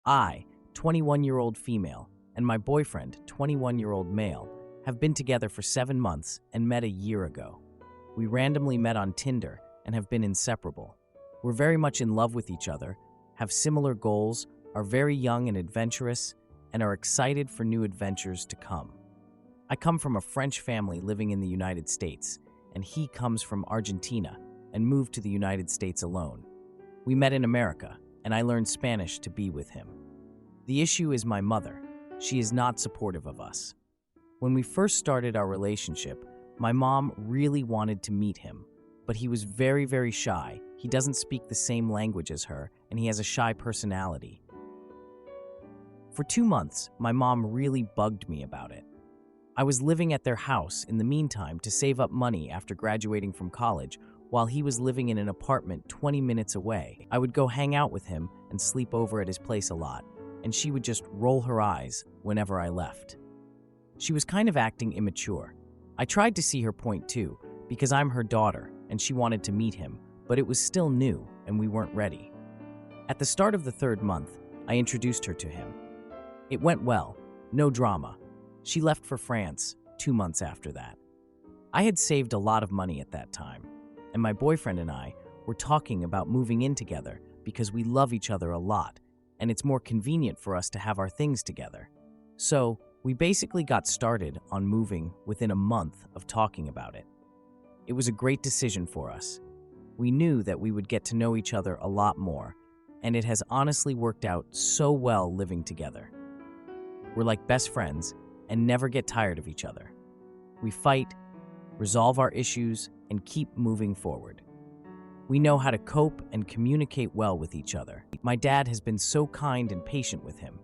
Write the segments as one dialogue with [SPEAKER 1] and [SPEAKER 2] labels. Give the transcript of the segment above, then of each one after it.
[SPEAKER 1] I, 21-year-old female, and my boyfriend, 21-year-old male, have been together for 7 months and met a year ago. We randomly met on Tinder and have been inseparable. We're very much in love with each other, have similar goals, are very young and adventurous, and are excited for new adventures to come. I come from a French family living in the United States, and he comes from Argentina and moved to the United States alone. We met in America, and I learned Spanish to be with him. The issue is my mother. She is not supportive of us. When we first started our relationship, my mom really wanted to meet him, but he was very, very shy. He doesn't speak the same language as her, and he has a shy personality. For 2 months, my mom really bugged me about it. I was living at their house in the meantime to save up money after graduating from college, while he was living in an apartment 20 minutes away. I would go hang out with him and sleep over at his place a lot, and she would just roll her eyes whenever I left. She was kind of acting immature. I tried to see her point too, because I'm her daughter and she wanted to meet him, but it was still new and we weren't ready. At the start of the 3rd month, I introduced her to him. It went well, no drama. She left for France 2 months after that. I had saved a lot of money at that time, and my boyfriend and I were talking about moving in together because we love each other a lot, and it's more convenient for us to have our things together. So, we basically got started on moving within a month of talking about it. It was a great decision for us. We knew that we would get to know each other a lot more, and it has honestly worked out so well living together. We're like best friends and never get tired of each other. We fight, resolve our issues, and keep moving forward. We know how to cope and communicate well with each other. My dad has been so kind and patient with him.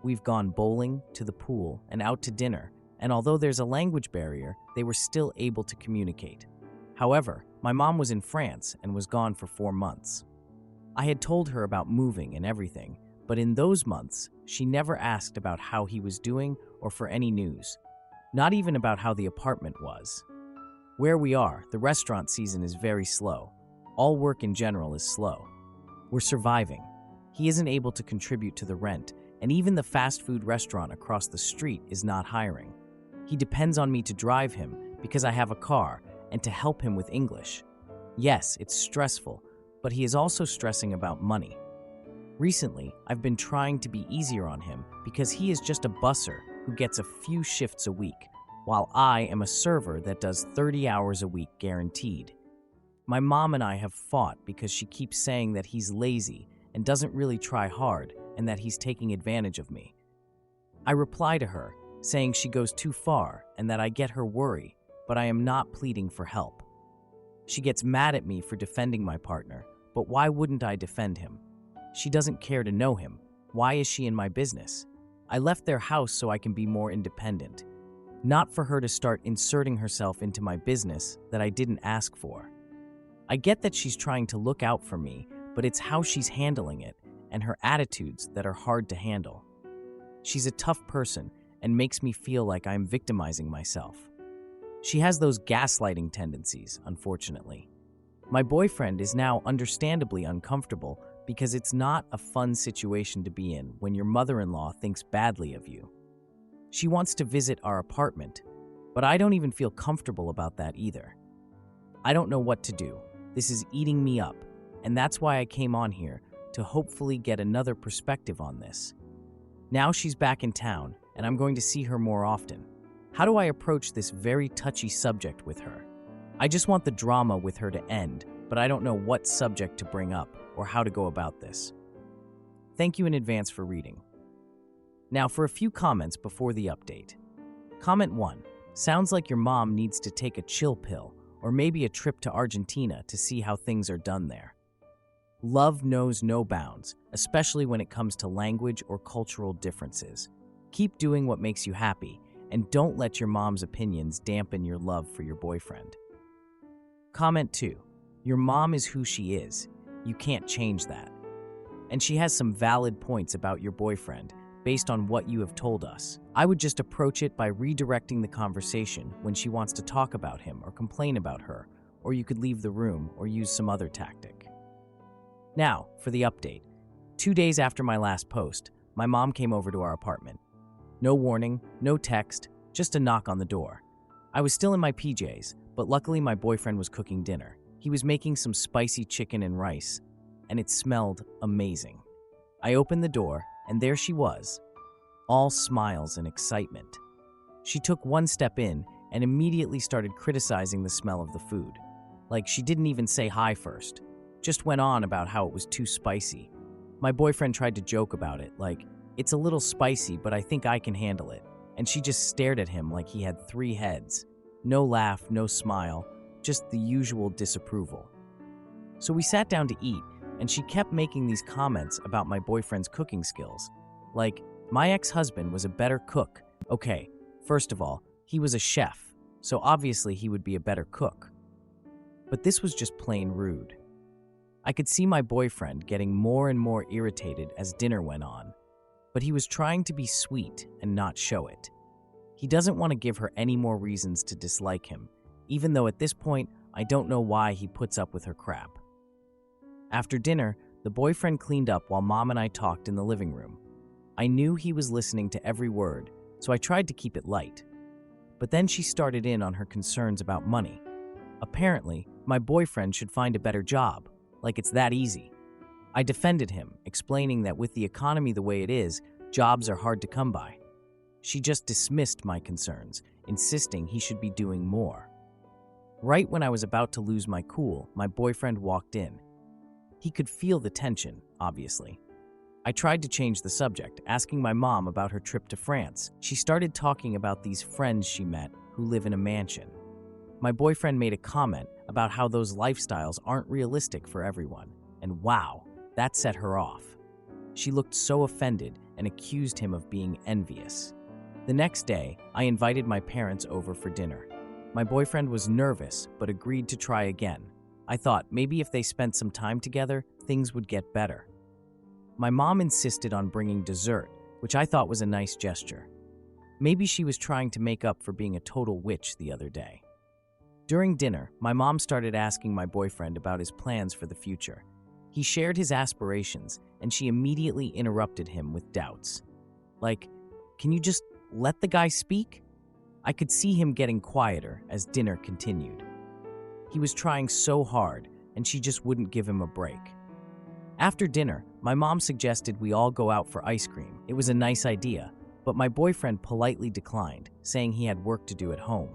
[SPEAKER 1] We've gone bowling, to the pool, and out to dinner, and although there's a language barrier, they were still able to communicate. However, my mom was in France and was gone for 4 months. I had told her about moving and everything, but in those months, she never asked about how he was doing or for any news, not even about how the apartment was. Where we are, the restaurant season is very slow. All work in general is slow. We're surviving. He isn't able to contribute to the rent, and even the fast food restaurant across the street is not hiring. He depends on me to drive him because I have a car and to help him with English. Yes, it's stressful, but he is also stressing about money. Recently, I've been trying to be easier on him because he is just a busser who gets a few shifts a week, while I am a server that does 30 hours a week guaranteed. My mom and I have fought because she keeps saying that he's lazy and doesn't really try hard and that he's taking advantage of me. I reply to her, saying she goes too far and that I get her worry, but I am not pleading for help. She gets mad at me for defending my partner, but why wouldn't I defend him? She doesn't care to know him. Why is she in my business? I left their house so I can be more independent, not for her to start inserting herself into my business that I didn't ask for. I get that she's trying to look out for me, but it's how she's handling it and her attitudes that are hard to handle. She's a tough person and makes me feel like I'm victimizing myself. She has those gaslighting tendencies, unfortunately. My boyfriend is now understandably uncomfortable because it's not a fun situation to be in when your mother-in-law thinks badly of you. She wants to visit our apartment, but I don't even feel comfortable about that either. I don't know what to do. This is eating me up, and that's why I came on here to hopefully get another perspective on this. Now she's back in town, and I'm going to see her more often. How do I approach this very touchy subject with her? I just want the drama with her to end, but I don't know what subject to bring up or how to go about this. Thank you in advance for reading. Now for a few comments before the update. Comment 1. Sounds like your mom needs to take a chill pill or maybe a trip to Argentina to see how things are done there. Love knows no bounds, especially when it comes to language or cultural differences. Keep doing what makes you happy, and don't let your mom's opinions dampen your love for your boyfriend. Comment 2. Your mom is who she is. You can't change that. And she has some valid points about your boyfriend based on what you have told us. I would just approach it by redirecting the conversation when she wants to talk about him or complain about her, or you could leave the room or use some other tactic. Now, for the update. 2 days after my last post, my mom came over to our apartment. No warning, no text, just a knock on the door. I was still in my PJs, but luckily my boyfriend was cooking dinner. He was making some spicy chicken and rice, and it smelled amazing. I opened the door, and there she was, all smiles and excitement. She took one step in and immediately started criticizing the smell of the food. Like she didn't even say hi first, just went on about how it was too spicy. My boyfriend tried to joke about it, like, "It's a little spicy, but I think I can handle it." And she just stared at him like he had 3 heads. No laugh, no smile, just the usual disapproval. So we sat down to eat, and she kept making these comments about my boyfriend's cooking skills. Like, my ex-husband was a better cook. Okay, first of all, he was a chef, so obviously he would be a better cook. But this was just plain rude. I could see my boyfriend getting more and more irritated as dinner went on, but he was trying to be sweet and not show it. He doesn't want to give her any more reasons to dislike him, even though at this point, I don't know why he puts up with her crap. After dinner, the boyfriend cleaned up while Mom and I talked in the living room. I knew he was listening to every word, so I tried to keep it light. But then she started in on her concerns about money. Apparently, my boyfriend should find a better job, like it's that easy. I defended him, explaining that with the economy the way it is, jobs are hard to come by. She just dismissed my concerns, insisting he should be doing more. Right when I was about to lose my cool, my boyfriend walked in. He could feel the tension, obviously. I tried to change the subject, asking my mom about her trip to France. She started talking about these friends she met who live in a mansion. My boyfriend made a comment about how those lifestyles aren't realistic for everyone, and wow, that set her off. She looked so offended and accused him of being envious. The next day, I invited my parents over for dinner. My boyfriend was nervous, but agreed to try again. I thought maybe if they spent some time together, things would get better. My mom insisted on bringing dessert, which I thought was a nice gesture. Maybe she was trying to make up for being a total witch the other day. During dinner, my mom started asking my boyfriend about his plans for the future. He shared his aspirations, and she immediately interrupted him with doubts. Like, can you just let the guy speak? I could see him getting quieter as dinner continued. He was trying so hard, and she just wouldn't give him a break. After dinner, my mom suggested we all go out for ice cream. It was a nice idea, but my boyfriend politely declined, saying he had work to do at home.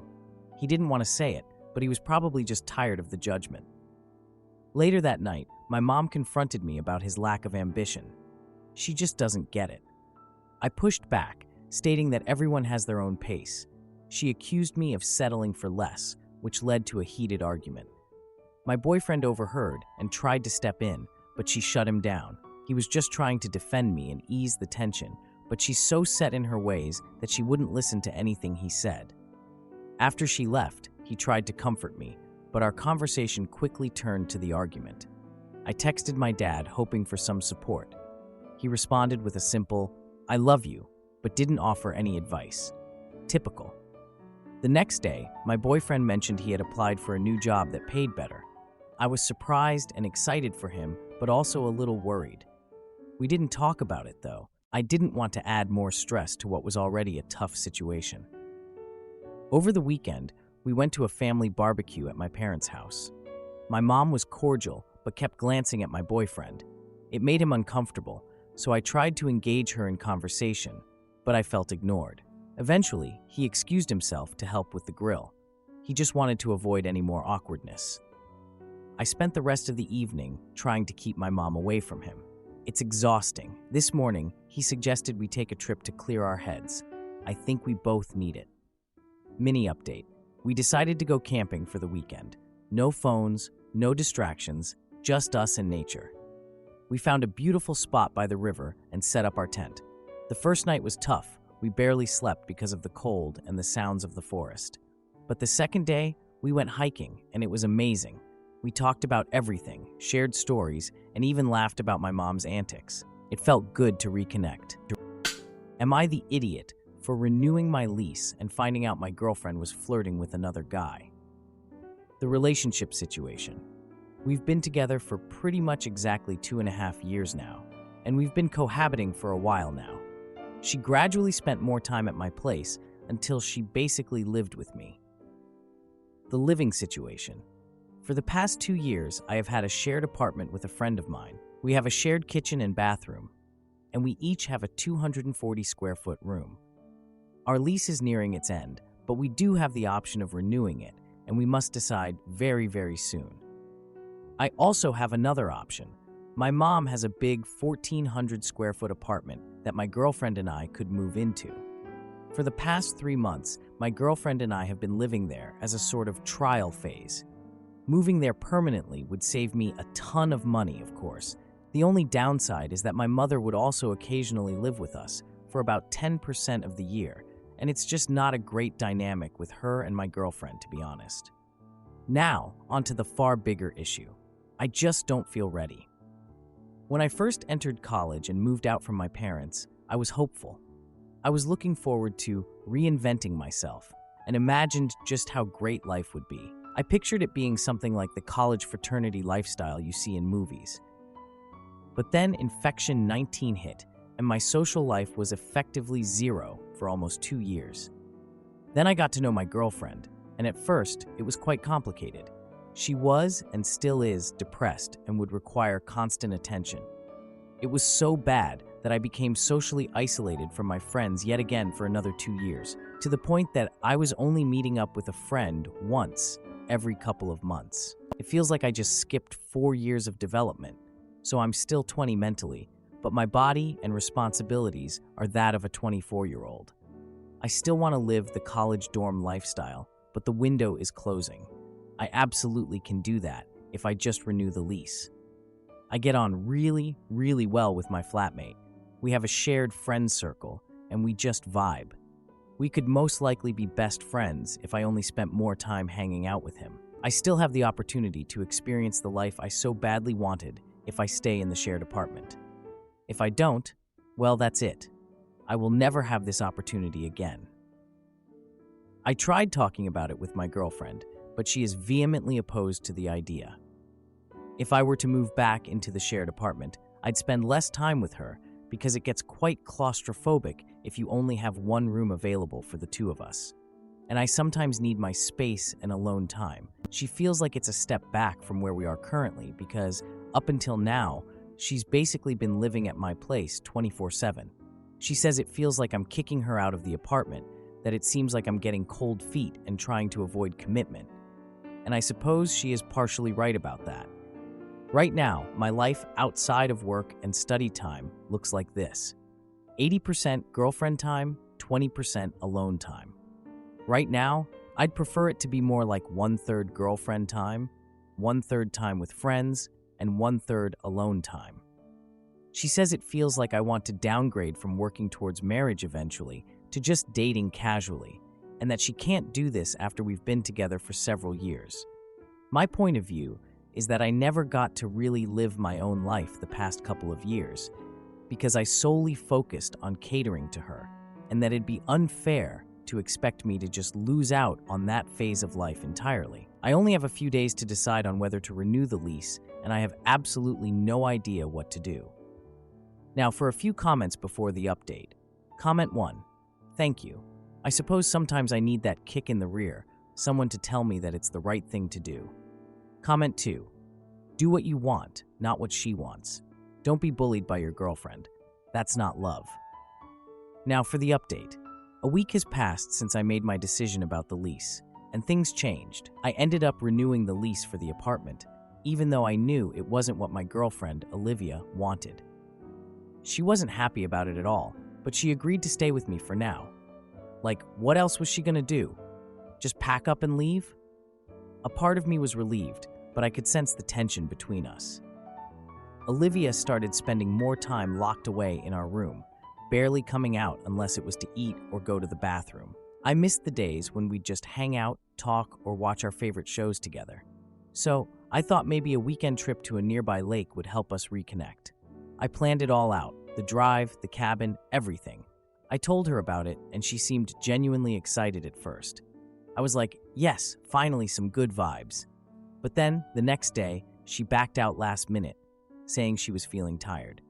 [SPEAKER 1] He didn't want to say it, but he was probably just tired of the judgment. Later that night, my mom confronted me about his lack of ambition. She just doesn't get it. I pushed back, stating that everyone has their own pace. She accused me of settling for less, which led to a heated argument. My boyfriend overheard and tried to step in, but she shut him down. He was just trying to defend me and ease the tension, but she's so set in her ways that she wouldn't listen to anything he said. After she left, he tried to comfort me, but our conversation quickly turned to the argument. I texted my dad, hoping for some support. He responded with a simple, "I love you," but didn't offer any advice. Typical. The next day, my boyfriend mentioned he had applied for a new job that paid better. I was surprised and excited for him, but also a little worried. We didn't talk about it, though. I didn't want to add more stress to what was already a tough situation. Over the weekend, we went to a family barbecue at my parents' house. My mom was cordial, but kept glancing at my boyfriend. It made him uncomfortable, so I tried to engage her in conversation, but I felt ignored. Eventually, he excused himself to help with the grill. He just wanted to avoid any more awkwardness. I spent the rest of the evening trying to keep my mom away from him. It's exhausting. This morning, he suggested we take a trip to clear our heads. I think we both need it. Mini update. We decided to go camping for the weekend. No phones, no distractions, just us and nature. We found a beautiful spot by the river and set up our tent. The first night was tough. We barely slept because of the cold and the sounds of the forest. But the second day, we went hiking, and it was amazing. We talked about everything, shared stories, and even laughed about my mom's antics. It felt good to reconnect. Am I the idiot for renewing my lease and finding out my girlfriend was flirting with another guy? The relationship situation. We've been together for pretty much exactly 2.5 years now. and we've been cohabiting for a while now. She gradually spent more time at my place until she basically lived with me. The living situation. For the past 2 years, I have had a shared apartment with a friend of mine. We have a shared kitchen and bathroom, and we each have a 240 square foot room. Our lease is nearing its end, but we do have the option of renewing it, and we must decide very, very soon. I also have another option. My mom has a big 1,400 square foot apartment that my girlfriend and I could move into. For the past 3 months, my girlfriend and I have been living there as a sort of trial phase. Moving there permanently would save me a ton of money, of course. The only downside is that my mother would also occasionally live with us for about 10% of the year, and it's just not a great dynamic with her and my girlfriend, to be honest. Now, onto the far bigger issue. I just don't feel ready. When I first entered college and moved out from my parents, I was hopeful. I was looking forward to reinventing myself and imagined just how great life would be. I pictured it being something like the college fraternity lifestyle you see in movies. But then Infection 19 hit, and my social life was effectively zero for almost 2 years. Then I got to know my girlfriend, and at first, it was quite complicated. She was, and still is, depressed and would require constant attention. It was so bad that I became socially isolated from my friends yet again for another 2 years, to the point that I was only meeting up with a friend once every couple of months. It feels like I just skipped 4 years of development, so I'm still 20 mentally, but my body and responsibilities are that of a 24-year-old. I still want to live the college dorm lifestyle, but the window is closing. I absolutely can do that if I just renew the lease. I get on really, really well with my flatmate. We have a shared friend circle, and we just vibe. We could most likely be best friends if I only spent more time hanging out with him. I still have the opportunity to experience the life I so badly wanted if I stay in the shared apartment. If I don't, well, that's it. I will never have this opportunity again. I tried talking about it with my girlfriend, but she is vehemently opposed to the idea. If I were to move back into the shared apartment, I'd spend less time with her because it gets quite claustrophobic if you only have one room available for the two of us. And I sometimes need my space and alone time. She feels like it's a step back from where we are currently because, up until now, she's basically been living at my place 24/7. She says it feels like I'm kicking her out of the apartment, that it seems like I'm getting cold feet and trying to avoid commitment. And I suppose she is partially right about that. Right now, my life outside of work and study time looks like this: 80% girlfriend time, 20% alone time. Right now, I'd prefer it to be more like 1/3 girlfriend time, 1/3 time with friends, and 1/3 alone time. She says it feels like I want to downgrade from working towards marriage eventually to just dating casually, and that she can't do this after we've been together for several years. My point of view is that I never got to really live my own life the past couple of years because I solely focused on catering to her, and that it'd be unfair to expect me to just lose out on that phase of life entirely. I only have a few days to decide on whether to renew the lease, and I have absolutely no idea what to do. Now, for a few comments before the update. Comment 1. Thank you. I suppose sometimes I need that kick in the rear, someone to tell me that it's the right thing to do. Comment 2. Do what you want, not what she wants. Don't be bullied by your girlfriend. That's not love. Now for the update. A week has passed since I made my decision about the lease, and things changed. I ended up renewing the lease for the apartment, even though I knew it wasn't what my girlfriend, Olivia, wanted. She wasn't happy about it at all, but she agreed to stay with me for now. Like, what else was she gonna do? Just pack up and leave? A part of me was relieved, but I could sense the tension between us. Olivia started spending more time locked away in our room, barely coming out unless it was to eat or go to the bathroom. I missed the days when we'd just hang out, talk, or watch our favorite shows together. So, I thought maybe a weekend trip to a nearby lake would help us reconnect. I planned it all out, the drive, the cabin, everything. I told her about it, and she seemed genuinely excited at first. I was like, yes, finally some good vibes. But then, the next day, she backed out last minute, saying she was feeling tired.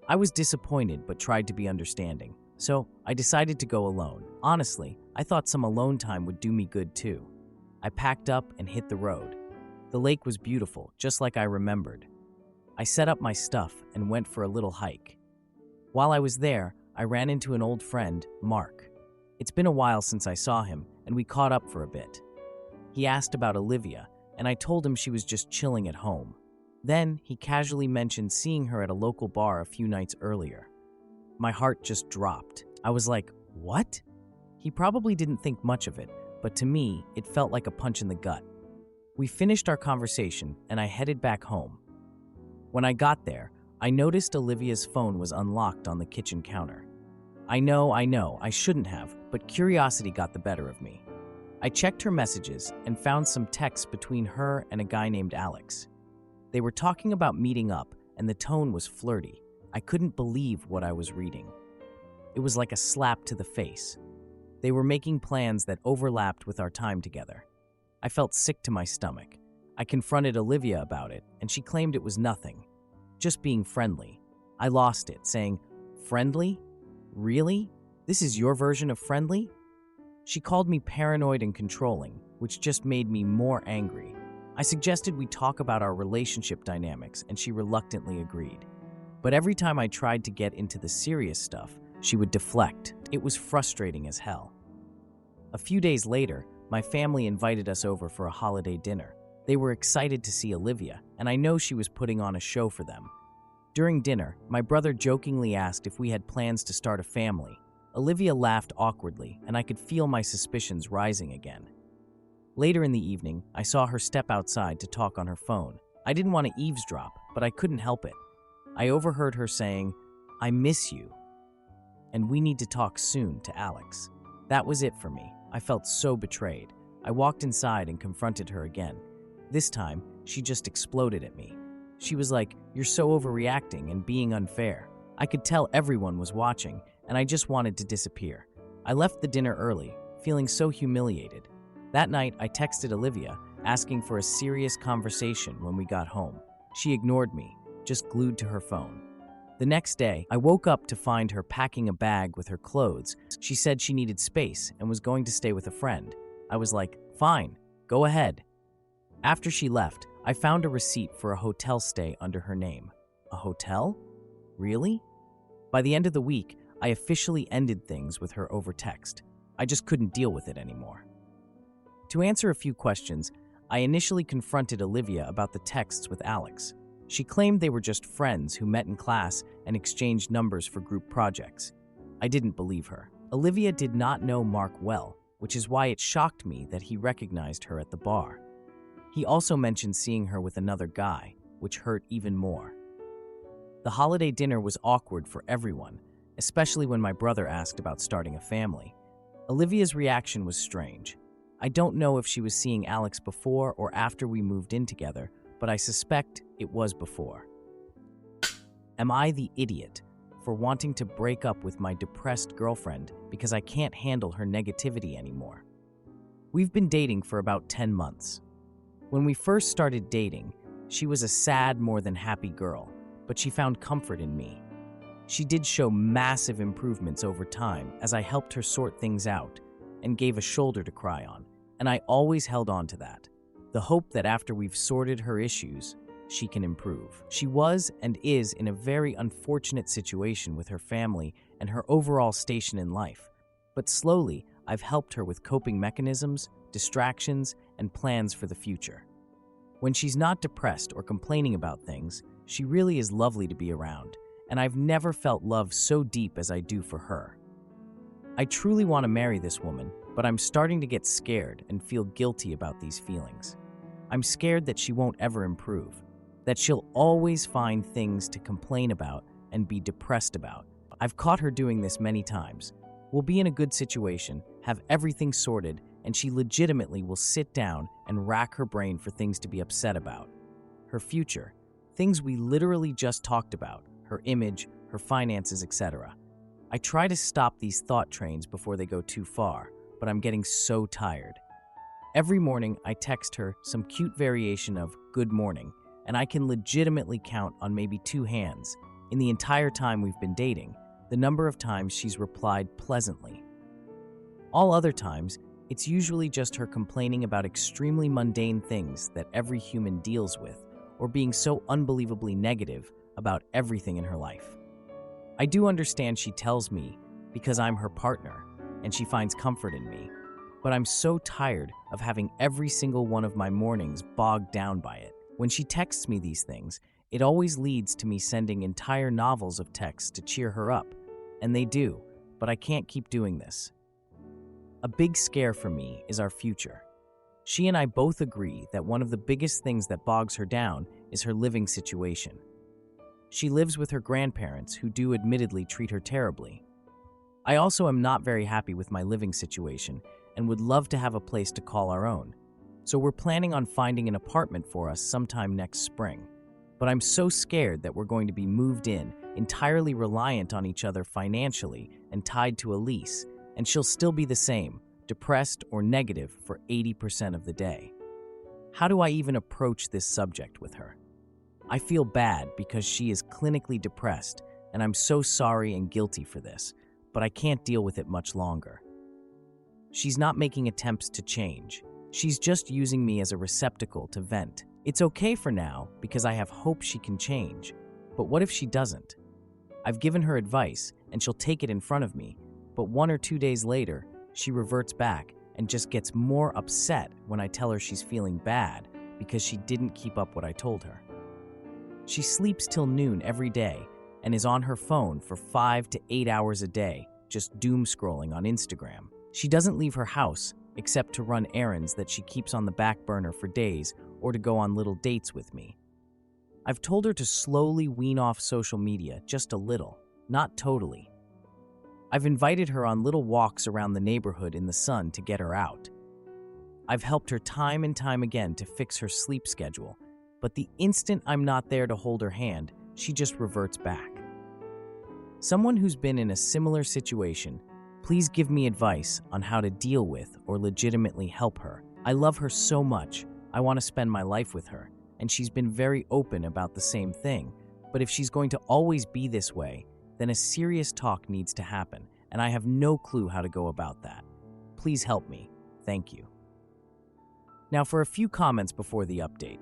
[SPEAKER 1] I was disappointed but tried to be understanding, so I decided to go alone. Honestly, I thought some alone time would do me good too. I packed up and hit the road. The lake was beautiful, just like I remembered. I set up my stuff and went for a little hike. While I was there, I ran into an old friend, Mark. It's been a while since I saw him, and we caught up for a bit. He asked about Olivia, and I told him she was just chilling at home. Then, he casually mentioned seeing her at a local bar a few nights earlier. My heart just dropped. I was like, what? He probably didn't think much of it, but to me, it felt like a punch in the gut. We finished our conversation, and I headed back home. When I got there, I noticed Olivia's phone was unlocked on the kitchen counter. I know, I shouldn't have, but curiosity got the better of me. I checked her messages and found some texts between her and a guy named Alex. They were talking about meeting up, and the tone was flirty. I couldn't believe what I was reading. It was like a slap to the face. They were making plans that overlapped with our time together. I felt sick to my stomach. I confronted Olivia about it, and she claimed it was nothing. Just being friendly. I lost it, saying, "Friendly? Really? This is your version of friendly?" She called me paranoid and controlling, which just made me more angry. I suggested we talk about our relationship dynamics, and she reluctantly agreed. But every time I tried to get into the serious stuff, she would deflect. It was frustrating as hell. A few days later, my family invited us over for a holiday dinner. They were excited to see Olivia, and I know she was putting on a show for them. During dinner, my brother jokingly asked if we had plans to start a family. Olivia laughed awkwardly, and I could feel my suspicions rising again. Later in the evening, I saw her step outside to talk on her phone. I didn't want to eavesdrop, but I couldn't help it. I overheard her saying, "I miss you, and we need to talk soon," to Alex. That was it for me. I felt so betrayed. I walked inside and confronted her again. This time, she just exploded at me. She was like, "You're so overreacting and being unfair." I could tell everyone was watching, and I just wanted to disappear. I left the dinner early, feeling so humiliated. That night, I texted Olivia, asking for a serious conversation when we got home. She ignored me, just glued to her phone. The next day, I woke up to find her packing a bag with her clothes. She said she needed space and was going to stay with a friend. I was like, "Fine, go ahead." After she left, I found a receipt for a hotel stay under her name. A hotel? Really? By the end of the week, I officially ended things with her over text. I just couldn't deal with it anymore. To answer a few questions, I initially confronted Olivia about the texts with Alex. She claimed they were just friends who met in class and exchanged numbers for group projects. I didn't believe her. Olivia did not know Mark well, which is why it shocked me that he recognized her at the bar. He also mentioned seeing her with another guy, which hurt even more. The holiday dinner was awkward for everyone, especially when my brother asked about starting a family. Olivia's reaction was strange. I don't know if she was seeing Alex before or after we moved in together, but I suspect it was before. Am I the idiot for wanting to break up with my depressed girlfriend because I can't handle her negativity anymore? We've been dating for about 10 months. When we first started dating, she was a sad, more than happy girl, but she found comfort in me. She did show massive improvements over time as I helped her sort things out and gave a shoulder to cry on, and I always held on to that. The hope that after we've sorted her issues, she can improve. She was and is in a very unfortunate situation with her family and her overall station in life, but slowly I've helped her with coping mechanisms, distractions, and plans for the future. When she's not depressed or complaining about things, she really is lovely to be around, and I've never felt love so deep as I do for her. I truly want to marry this woman, but I'm starting to get scared and feel guilty about these feelings. I'm scared that she won't ever improve, that she'll always find things to complain about and be depressed about. I've caught her doing this many times. We'll be in a good situation, have everything sorted, and she legitimately will sit down and rack her brain for things to be upset about. Her future, things we literally just talked about, her image, her finances, etc. I try to stop these thought trains before they go too far, but I'm getting so tired. Every morning, I text her some cute variation of "good morning," and I can legitimately count on maybe 2 hands In the entire time we've been dating, the number of times she's replied pleasantly. All other times, it's usually just her complaining about extremely mundane things that every human deals with, or being so unbelievably negative about everything in her life. I do understand she tells me because I'm her partner and she finds comfort in me, but I'm so tired of having every single one of my mornings bogged down by it. When she texts me these things, it always leads to me sending entire novels of texts to cheer her up, and they do, but I can't keep doing this. A big scare for me is our future. She and I both agree that one of the biggest things that bogs her down is her living situation. She lives with her grandparents, who do admittedly treat her terribly. I also am not very happy with my living situation and would love to have a place to call our own. So we're planning on finding an apartment for us sometime next spring. But I'm so scared that we're going to be moved in, entirely reliant on each other financially and tied to a lease, and she'll still be the same, depressed or negative for 80% of the day. How do I even approach this subject with her? I feel bad because she is clinically depressed, and I'm so sorry and guilty for this, but I can't deal with it much longer. She's not making attempts to change. She's just using me as a receptacle to vent. It's okay for now because I have hope she can change, but what if she doesn't? I've given her advice and she'll take it in front of me, but 1 or 2 days later, she reverts back and just gets more upset when I tell her she's feeling bad because she didn't keep up what I told her. She sleeps till noon every day and is on her phone for 5 to 8 hours a day, just doom scrolling on Instagram. She doesn't leave her house except to run errands that she keeps on the back burner for days or to go on little dates with me. I've told her to slowly wean off social media just a little, not totally. I've invited her on little walks around the neighborhood in the sun to get her out. I've helped her time and time again to fix her sleep schedule, but the instant I'm not there to hold her hand, she just reverts back. Someone who's been in a similar situation, please give me advice on how to deal with or legitimately help her. I love her so much. I want to spend my life with her, and she's been very open about the same thing. But if she's going to always be this way, then a serious talk needs to happen, and I have no clue how to go about that. Please help me. Thank you. Now for a few comments before the update.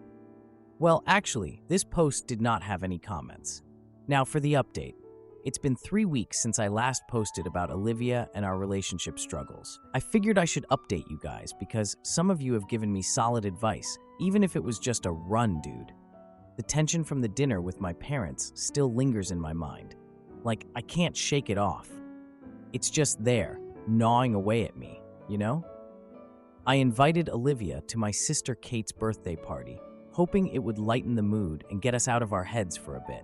[SPEAKER 1] Well, actually, this post did not have any comments. Now for the update. It's been 3 weeks since I last posted about Olivia and our relationship struggles. I figured I should update you guys because some of you have given me solid advice, even if it was just a run, dude. The tension from the dinner with my parents still lingers in my mind. Like, I can't shake it off. It's just there, gnawing away at me, you know? I invited Olivia to my sister Kate's birthday party, hoping it would lighten the mood and get us out of our heads for a bit.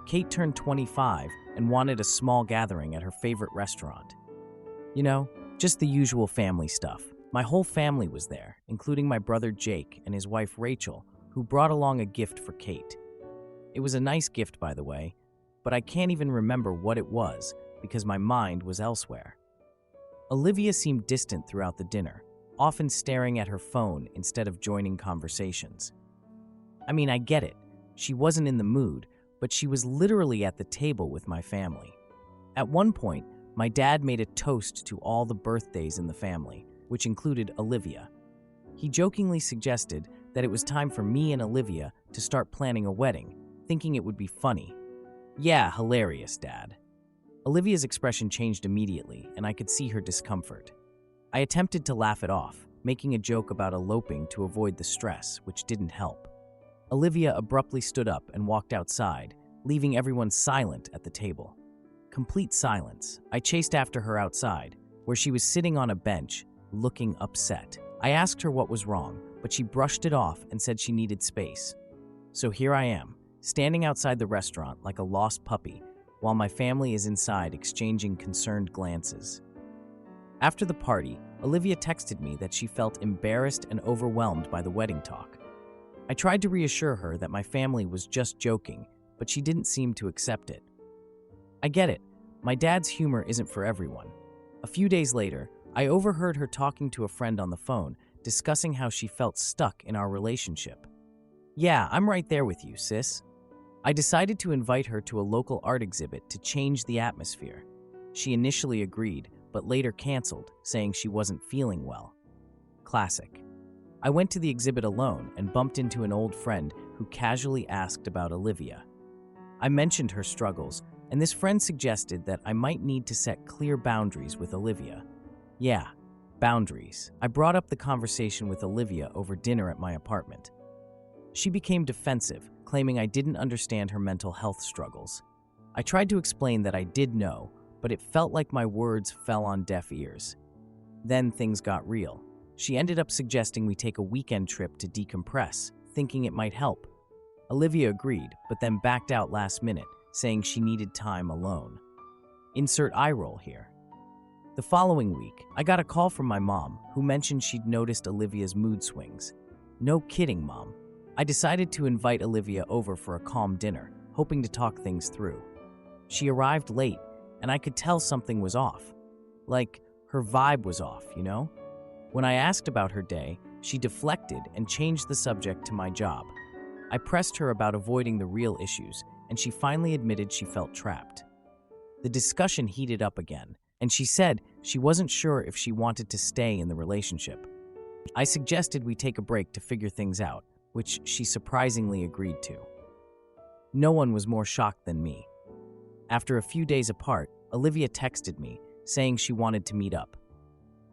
[SPEAKER 1] Kate turned 25 and wanted a small gathering at her favorite restaurant. You know, just the usual family stuff. My whole family was there, including my brother Jake and his wife Rachel, who brought along a gift for Kate. It was a nice gift, by the way, but I can't even remember what it was because my mind was elsewhere. Olivia seemed distant throughout the dinner, often staring at her phone instead of joining conversations. I mean, I get it. She wasn't in the mood, but she was literally at the table with my family. At one point, my dad made a toast to all the birthdays in the family, which included Olivia. He jokingly suggested that it was time for me and Olivia to start planning a wedding, thinking it would be funny. Yeah, hilarious, Dad. Olivia's expression changed immediately, and I could see her discomfort. I attempted to laugh it off, making a joke about eloping to avoid the stress, which didn't help. Olivia abruptly stood up and walked outside, leaving everyone silent at the table. Complete silence. I chased after her outside, where she was sitting on a bench, looking upset. I asked her what was wrong, but she brushed it off and said she needed space. So here I am, standing outside the restaurant like a lost puppy, while my family is inside exchanging concerned glances. After the party, Olivia texted me that she felt embarrassed and overwhelmed by the wedding talk. I tried to reassure her that my family was just joking, but she didn't seem to accept it. I get it. My dad's humor isn't for everyone. A few days later, I overheard her talking to a friend on the phone, discussing how she felt stuck in our relationship. Yeah, I'm right there with you, sis. I decided to invite her to a local art exhibit to change the atmosphere. She initially agreed, but later canceled, saying she wasn't feeling well. Classic. I went to the exhibit alone and bumped into an old friend who casually asked about Olivia. I mentioned her struggles, and this friend suggested that I might need to set clear boundaries with Olivia. Yeah, boundaries. I brought up the conversation with Olivia over dinner at my apartment. She became defensive, claiming I didn't understand her mental health struggles. I tried to explain that I did know, but it felt like my words fell on deaf ears. Then things got real. She ended up suggesting we take a weekend trip to decompress, thinking it might help. Olivia agreed, but then backed out last minute, saying she needed time alone. Insert eye roll here. The following week, I got a call from my mom, who mentioned she'd noticed Olivia's mood swings. No kidding, Mom. I decided to invite Olivia over for a calm dinner, hoping to talk things through. She arrived late, and I could tell something was off. Like, her vibe was off, you know? When I asked about her day, she deflected and changed the subject to my job. I pressed her about avoiding the real issues, and she finally admitted she felt trapped. The discussion heated up again, and she said she wasn't sure if she wanted to stay in the relationship. I suggested we take a break to figure things out, which she surprisingly agreed to. No one was more shocked than me. After a few days apart, Olivia texted me, saying she wanted to meet up.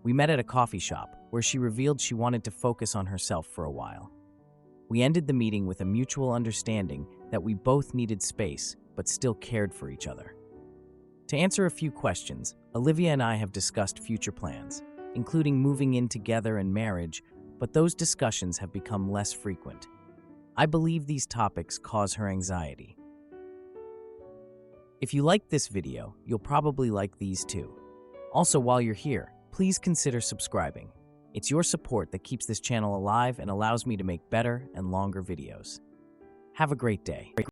[SPEAKER 1] We met at a coffee shop, where she revealed she wanted to focus on herself for a while. We ended the meeting with a mutual understanding that we both needed space, but still cared for each other. To answer a few questions, Olivia and I have discussed future plans, including moving in together and marriage, but those discussions have become less frequent. I believe these topics cause her anxiety. If you liked this video, you'll probably like these too. Also, while you're here, please consider subscribing. It's your support that keeps this channel alive and allows me to make better and longer videos. Have a great day.